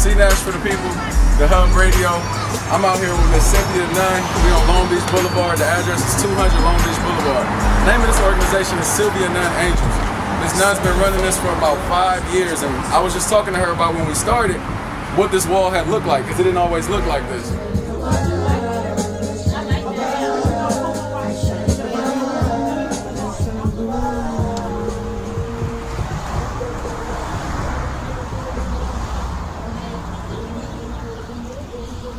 C Nash for the people, the Hub Radio. I'm out here with Miss Cynthia Nunn. We're on Long Beach Boulevard. The address is 200 Long Beach Boulevard. The name of this organization is NUNN Angels. Miss Nunn's been running this for about 5 years, and I was just talking to her about when we started, what this wall had looked like, because it didn't always look like this.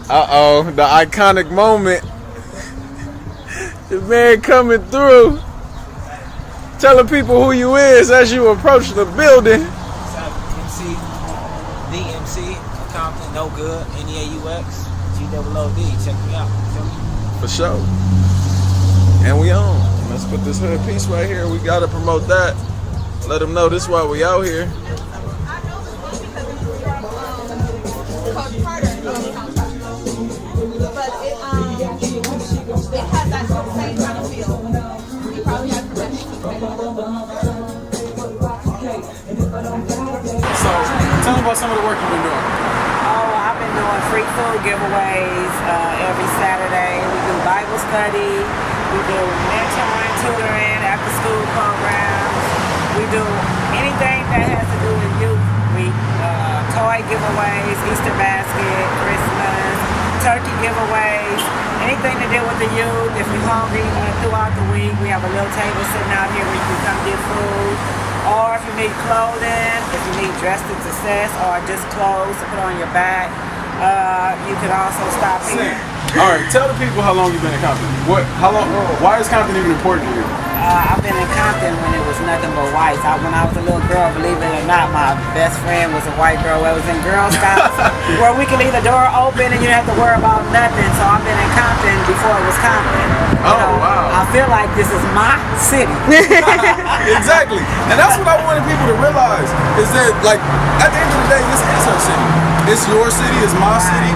Uh-oh, the iconic moment. The man coming through. Telling people who you is as you approach the building. What's up, MC, DMC, Compton, no good, NEAUX, GOOD, check me out. For sure. And we on. Let's put this hood piece right here. We gotta promote that. Let them know this is why we out here. So, tell me about some of the work you've been doing. Oh, I've been doing free food giveaways every Saturday. We do Bible study. We do mentoring, tutoring, after school programs. We do anything that has to do with youth. We toy giveaways, Easter basket, Christmas, turkey giveaways, anything to do with the youth. If you're hungry throughout the week, we have a little table sitting out here where you can come get food. Or if you need clothing, if you need dress to success, or just clothes to put on your back, you can also stop here. All right, tell the people how long you've been in Compton. Why is Compton even important to you? I've been in Compton when it was nothing but whites. When I was a little girl, believe it or not, my best friend was a white girl. I was in Girl Scouts where we could leave the door open and you didn't have to worry about nothing. So I've been in Compton before it was Compton. Wow. I feel like this is my city. Exactly. And that's what I wanted people to realize, is that, like, at the end of the day, this is our city. It's your city, it's my city.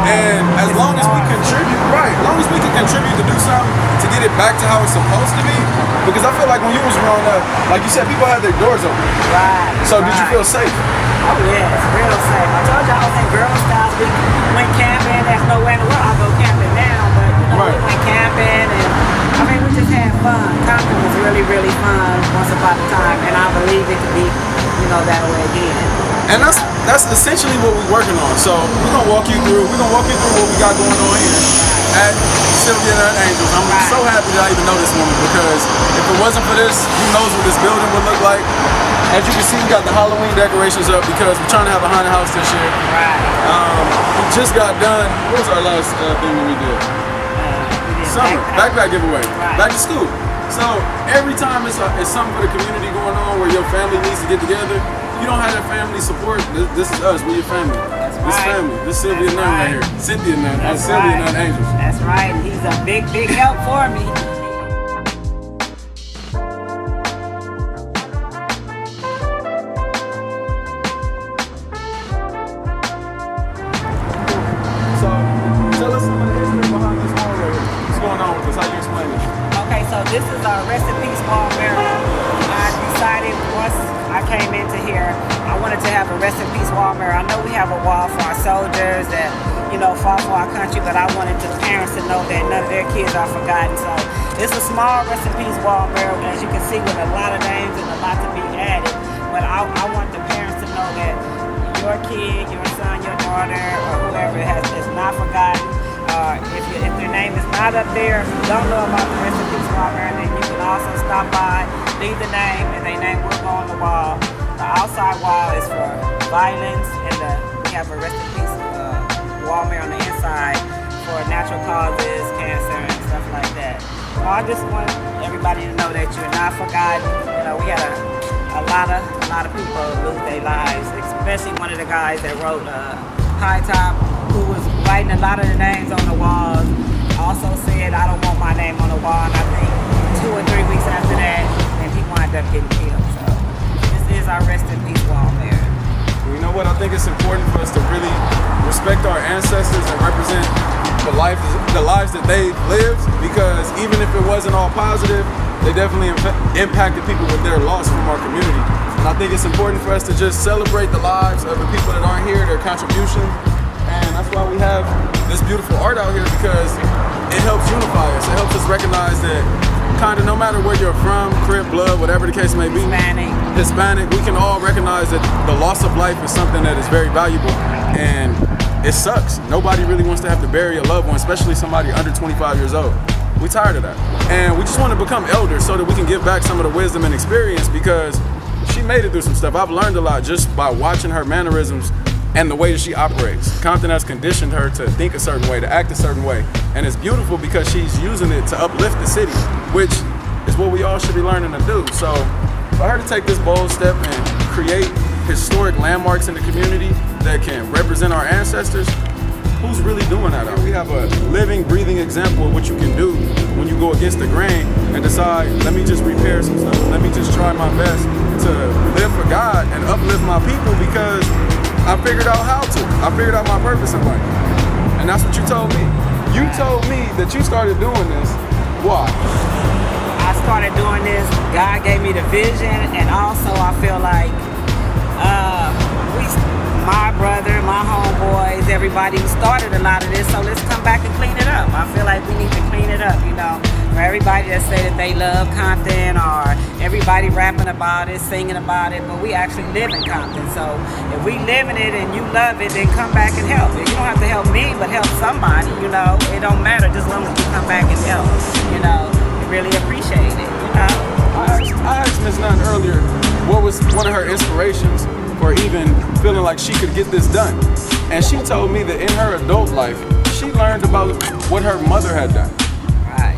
And as long as we contribute, as long as we can contribute to do something to get it back to how it's supposed to be, because I feel like when you was growing up, like you said, people had their doors open. Right. So did you feel safe? Oh yeah, it's real safe. I told you I was in Girl Scouts. We went camping. There's nowhere in the world I go camping now, but we went camping, and I mean we just had fun. Compton was really, really fun once upon a time, and I believe it could be, that way again. And that's essentially what we're working on. So we're gonna walk you through what we got going on here at NUNN Angels. I'm so happy that I even know this woman, because if it wasn't for this, who knows what this building would look like. As you can see, we got the Halloween decorations up because we're trying to have a haunted house this year. Right. We just got done. What was our last thing that we did? Summer backpack giveaway. Right. Back to school. So every time it's something for the community going on where your family needs to get together, you don't have that family support. This is us. We're your family. That's this right. family. This Sylvia Nunn right here. Cynthia Nunn. That's Sylvia Nunn Angels. That's right. He's a big, big help for me. So tell us some of the history behind this wall right here. What's going on with this? How do you explain it? Okay, so this is our Rest in Peace wall mural. I decided once I came into here, I wanted to have a Rest in Peace wall mural. I know we have a wall for our soldiers that, fought for our country, but I wanted the parents to know that none of their kids are forgotten. So it's a small Rest in Peace wall mural, as you can see, with a lot of names and a lot to be added. But I want the parents to know that your kid, your son, your daughter, or whoever is not forgotten. If their name is not up there, if you don't know about the Rest in Peace wall mural, then you can also stop by, leave the name, and their name will go on the wall. The outside wall is for violence, and we have a Rest in Peace wall mural on the inside for natural causes, cancer, and stuff like that. So I just want everybody to know that you're not forgotten. We had a lot of people lose their lives, especially one of the guys that wrote High Top, who was writing a lot of the names on the walls. Also said, I don't want my name on the wall, and I think 2 or 3 weeks after that, and he wound up getting killed. So this is our Rest in Peace wall there. You know what? I think it's important for us to really respect our ancestors and represent the lives that they lived, because even if it wasn't all positive, they definitely impacted people with their loss from our community. And I think it's important for us to just celebrate the lives of the people that aren't here, their contributions. And that's why we have this beautiful art out here, because it helps unify us. It helps us recognize that kind of no matter where you're from, Crip, blood, whatever the case may be, Hispanic, we can all recognize that the loss of life is something that is very valuable. And it sucks. Nobody really wants to have to bury a loved one, especially somebody under 25 years old. We tired of that. And we just want to become elders so that we can give back some of the wisdom and experience, because she made it through some stuff. I've learned a lot just by watching her mannerisms and the way that she operates. Compton has conditioned her to think a certain way, to act a certain way. And it's beautiful because she's using it to uplift the city, which is what we all should be learning to do. So for her to take this bold step and create historic landmarks in the community that can represent our ancestors, who's really doing that? We have a living, breathing example of what you can do when you go against the grain and decide, let me just repair some stuff. Let me just try my best to live for God and uplift my people, because I figured out how to. I figured out my purpose in life. And that's what you told me. You told me that you started doing this. Why? I started doing this, God gave me the vision, and also I feel like my brother, my homeboys, everybody started a lot of this, so let's come back and clean it up. I feel like we need to clean it up, you know. For everybody that say that they love Compton, or everybody rapping about it, singing about it, but we actually live in Compton. So if we live in it and you love it, then come back and help. You don't have to help me, but help somebody, you know. It don't matter, just as long as you come back and help, you know. We really appreciate it, you know. I asked Ms. Nunn earlier what was one of her inspirations for even feeling like she could get this done. And she told me that in her adult life, she learned about what her mother had done. Right.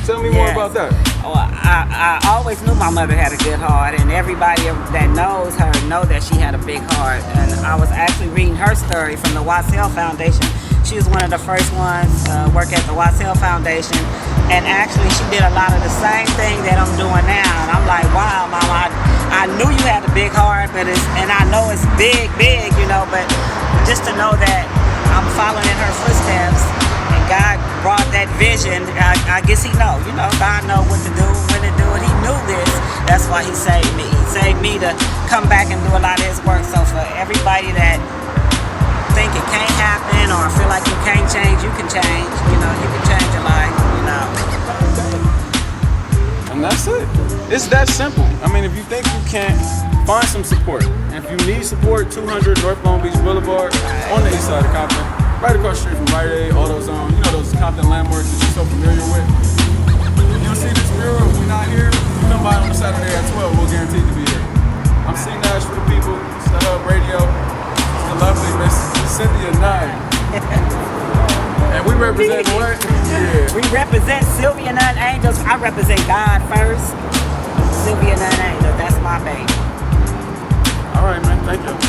Tell me more about that. Well, I always knew my mother had a good heart, and everybody that knows her know that she had a big heart. And I was actually reading her story from the Wassell Foundation. She was one of the first ones to work at the Wassell Foundation, and actually she did a lot of the same thing that I'm doing now. And I'm like, wow, Mama, I knew you had a big heart, but and I know it's big, you know, but just to know that I'm following in her footsteps, and God brought that vision, I guess he know, you know, God know what to do, when to do it. He knew this, that's why he saved me. He saved me to come back and do a lot of his work. So for everybody that think it can't happen or feel like you can't change, you can change, you know, you can change your life, you know. And that's it. It's that simple. I mean, if you think you can't, find some support. And if you need support, 200 North Long Beach Boulevard on the east side of Compton, right across the street from Rite Aid, AutoZone. You know those Compton landmarks that you're so familiar with. If you don't see this mural, if we're not here, come by on Saturday at 12. We'll guarantee to be here. I'm C Nash for the people. It's the Hub Radio. It's the lovely Miss Cynthia Nunn. And we represent what? Yeah. We represent Sylvia Nunn Angels. I represent God first. Sylvia Nunn Angels, that's my baby. All right, man. Thank you.